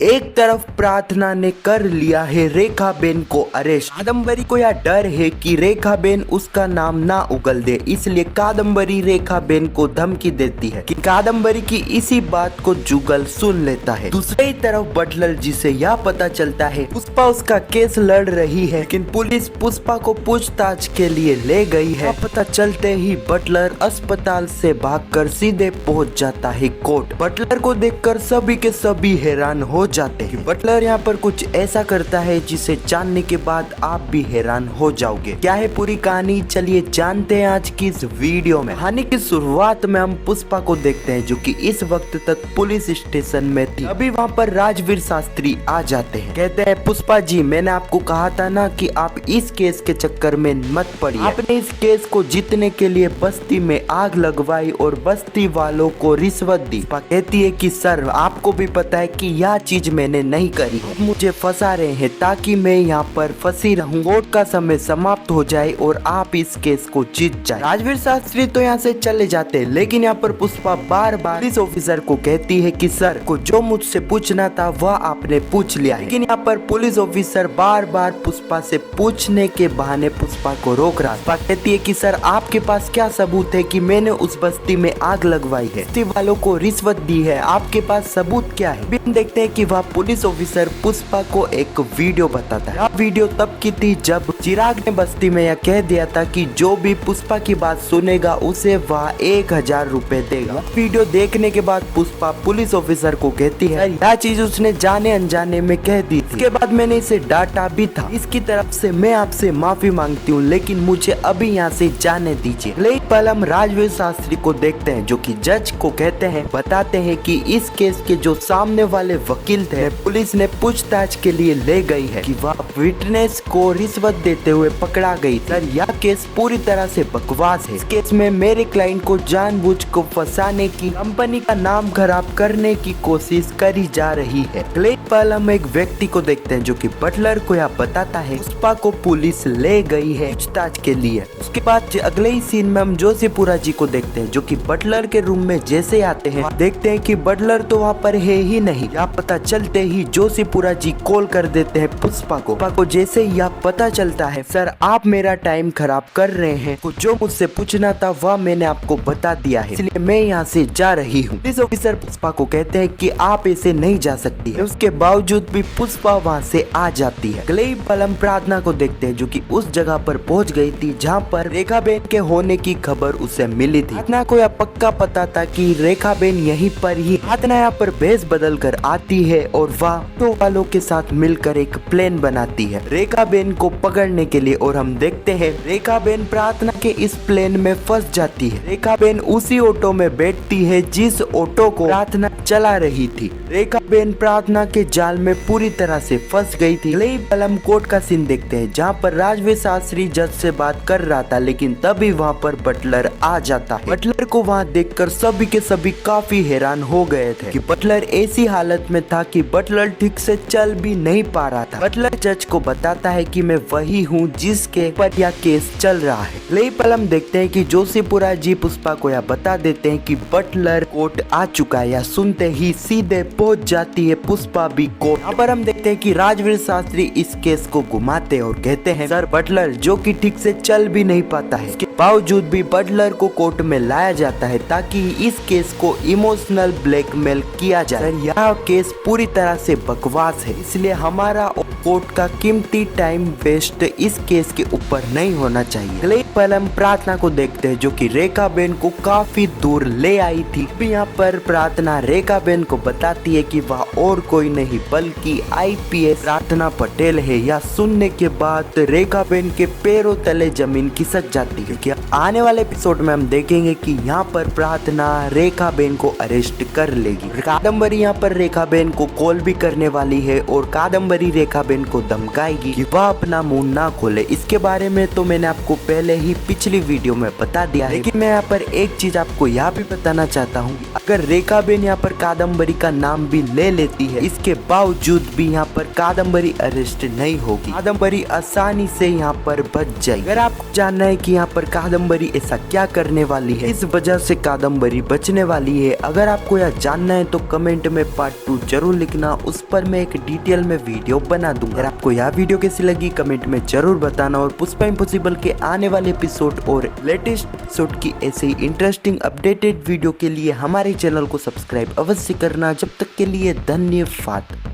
एक तरफ प्रार्थना ने कर लिया है रेखाबेन को अरेस्ट। कादम्बरी को यह डर है कि रेखाबेन उसका नाम ना उगल दे, इसलिए कादम्बरी रेखाबेन को धमकी देती है कि कादम्बरी की इसी बात को जुगल सुन लेता है। दूसरी तरफ बटलर जिसे यह पता चलता है पुष्पा उसका केस लड़ रही है, लेकिन पुलिस पुष्पा को पूछताछ के लिए ले गई है। पता चलते ही बटलर अस्पताल से भागकर सीधे पहुंच जाता है कोर्ट। बटलर को देखकर सभी के सभी हैरान हो जाते हैं। बटलर यहाँ पर कुछ ऐसा करता है जिसे जानने के बाद आप भी हैरान हो जाओगे। क्या है पूरी कहानी, चलिए जानते हैं आज की इस वीडियो में। कहानी की शुरुआत में हम पुष्पा को देखते हैं जो कि इस वक्त तक पुलिस स्टेशन में थी। अभी वहाँ पर राजवीर शास्त्री आ जाते हैं। कहते हैं पुष्पा जी, मैंने आपको कहा था ना कि आप इस केस के चक्कर में मत पड़िए। आपने इस केस को जीतने के लिए बस्ती में आग लगवाई और बस्ती वालों को रिश्वत दी। पुष्पा कहती है कि सर आपको भी पता है कि यह चीज मैंने नहीं करी, मुझे फंसा रहे हैं ताकि मैं यहाँ पर फंसी रहूं। कोर्ट का समय समाप्त हो जाए और आप इस केस को जीत जाए। राजवीर शास्त्री तो यहाँ से चले जाते हैं, लेकिन यहाँ पर पुष्पा बार बार पुलिस ऑफिसर को कहती है कि सर को जो मुझसे पूछना था वह आपने पूछ लिया है। लेकिन यहाँ पर पुलिस ऑफिसर बार बार पुष्पा से पूछने के बहाने पुष्पा को रोक रहा है। पुष्पा कहती है कि सर आपके पास क्या सबूत है कि मैंने उस बस्ती में आग लगवाई है, बस्ती वालों को रिश्वत दी है, आपके पास सबूत क्या है? हम देखते हैं कि वह पुलिस ऑफिसर पुष्पा को एक वीडियो बताता है। यह वीडियो तब की थी जब चिराग ने बस्ती में यह कह दिया था कि जो भी पुष्पा की बात सुनेगा उसे वह 1000 रुपए देगा। वीडियो देखने के बाद पुष्पा पुलिस ऑफिसर को कहती है यह चीज उसने जाने अनजाने में कह दी थी, इसके बाद मैंने इसे डांटा भी था, इसकी तरफ से मैं आपसे माफी मांगती हूँ, लेकिन मुझे अभी यहाँ से जाने दीजिए। लेकिन पल हम राजवीर शास्त्री को देखते हैं जो कि जज को कहते हैं बताते हैं कि इस केस के जो सामने वाले वकील थे पुलिस ने पूछताछ के लिए ले गई है कि वह विटनेस को रिश्वत देते हुए पकड़ा गई। सर यह केस पूरी तरह से बकवास है। इस केस में मेरे क्लाइंट को जानबूझ को फंसाने की, कंपनी का नाम खराब करने की कोशिश करी जा रही है। अगले पल हम एक व्यक्ति को देखते हैं जो कि बटलर को यह बताता है पुष्पा को पुलिस ले गई है पूछताछ के लिए। उसके बाद अगले ही सीन में हम जोशीपुरा जी को देखते हैं जो कि बटलर के रूम में जैसे आते हैं देखते हैं कि बटलर तो वहाँ पर है ही नहीं। यह पता चलते ही जोशीपुरा जी कॉल कर देते हैं पुष्पा को जैसे यह पता चलता है सर आप मेरा टाइम खराब कर रहे हैं, जो मुझसे पूछना था वह मैंने आपको बता दिया है, इसलिए मैं यहाँ से जा रही हूँ। पुलिस ऑफिसर पुष्पा को कहते हैं कि आप ऐसे नहीं जा सकती है। उसके बावजूद भी पुष्पा वहाँ से आ जाती है। अगले ही पल हम प्रार्थना को देखते हैं जो कि उस जगह पर पहुँच गई थी जहाँ पर रेखाबेन के होने की खबर उसे मिली थी। प्रार्थना को यह पक्का पता था कि रेखाबेन यहीं पर ही। प्रार्थना यहाँ पर भेष बदल कर आती है और वह ऑटो वालों के साथ मिलकर एक प्लान बनाती है रेखाबेन को पकड़ने के लिए, और हम देखते हैं रेखाबेन प्रार्थना के इस प्लान में फंस जाती है। रेखाबेन उसी ऑटो में बैठती है जिस ऑटो को प्रार्थना चला रही थी। रेखाबेन प्रार्थना के जाल में पूरी तरह से फंस गई थी। अगले पल हम कोर्ट का सीन देखते हैं जहाँ पर राजवीर शास्त्री जज से बात कर रहा था, लेकिन तभी वहाँ पर बटलर आ जाता है। बटलर को वहाँ देखकर सभी के सभी काफी हैरान हो गए थे कि बटलर ऐसी हालत में था कि बटलर ठीक से चल भी नहीं पा रहा था। बटलर जज को बताता है कि मैं वही हूँ जिसके पर यह केस चल रहा है। ले पल हम देखते हैं कि जोशीपुरा जी पुष्पा को यह बता देते हैं कि बटलर कोर्ट आ चुका है। यह सुनते ही सीधे पहुंच जाती है पुष्पा भी कोर्ट। यहाँ पर हम देखते हैं कि राजवीर शास्त्री इस केस को घुमाते और कहते हैं सर बटलर जो कि ठीक से चल भी नहीं पाता है, इसके बावजूद भी बटलर को कोर्ट में लाया जाता है ताकि इस केस को इमोशनल ब्लैकमेल किया जाए। यह केस पूरी तरह से बकवास है, इसलिए हमारा कोर्ट का कीमती टाइम वेस्ट इस केस के ऊपर नहीं होना चाहिए। अगले पल हम प्रार्थना को देखते हैं जो कि रेखाबेन को काफी दूर ले आई थी। यहाँ पर प्रार्थना रेखाबेन को बताती है कि वह और कोई नहीं बल्कि आईपीएस प्रार्थना पटेल है। यह सुनने के बाद रेखाबेन के पैरों तले जमीन खिसक जाती है। क्या आने वाले एपिसोड में हम देखेंगे कि यहाँ पर प्रार्थना रेखाबेन को अरेस्ट कर लेगी। कादम्बरी यहाँ पर रेखाबेन को कॉल भी करने वाली है और कादम्बरी रेखाबेन बेन को धमकाएगी कि वह अपना मुंह ना खोले। इसके बारे में तो मैंने आपको पहले ही पिछली वीडियो में बता दिया है, लेकिन मैं यहाँ पर एक चीज आपको यहाँ भी बताना चाहता हूँ। अगर रेखा बेन यहाँ पर कादम्बरी का नाम भी ले लेती है, इसके बावजूद भी यहाँ पर कादम्बरी अरेस्ट नहीं होगी। कादम्बरी आसानी से यहाँ पर बच जाएगी। अगर आपको जानना है कि यहाँ पर कादम्बरी ऐसा क्या करने वाली है, इस वजह से कादम्बरी बचने वाली है, अगर आपको यह जानना है तो कमेंट में पार्ट 2 जरूर लिखना, उस पर मैं एक डिटेल में वीडियो बना दूंगा। अगर आपको यह वीडियो कैसी लगी कमेंट में जरूर बताना, और पुष्पा इम्पॉसिबल के आने वाले एपिसोड और लेटेस्ट एपिसोड की ऐसे ही इंटरेस्टिंग अपडेटेड वीडियो के लिए हमारे चैनल को सब्सक्राइब अवश्य करना। जब तक के लिए धन्यवाद।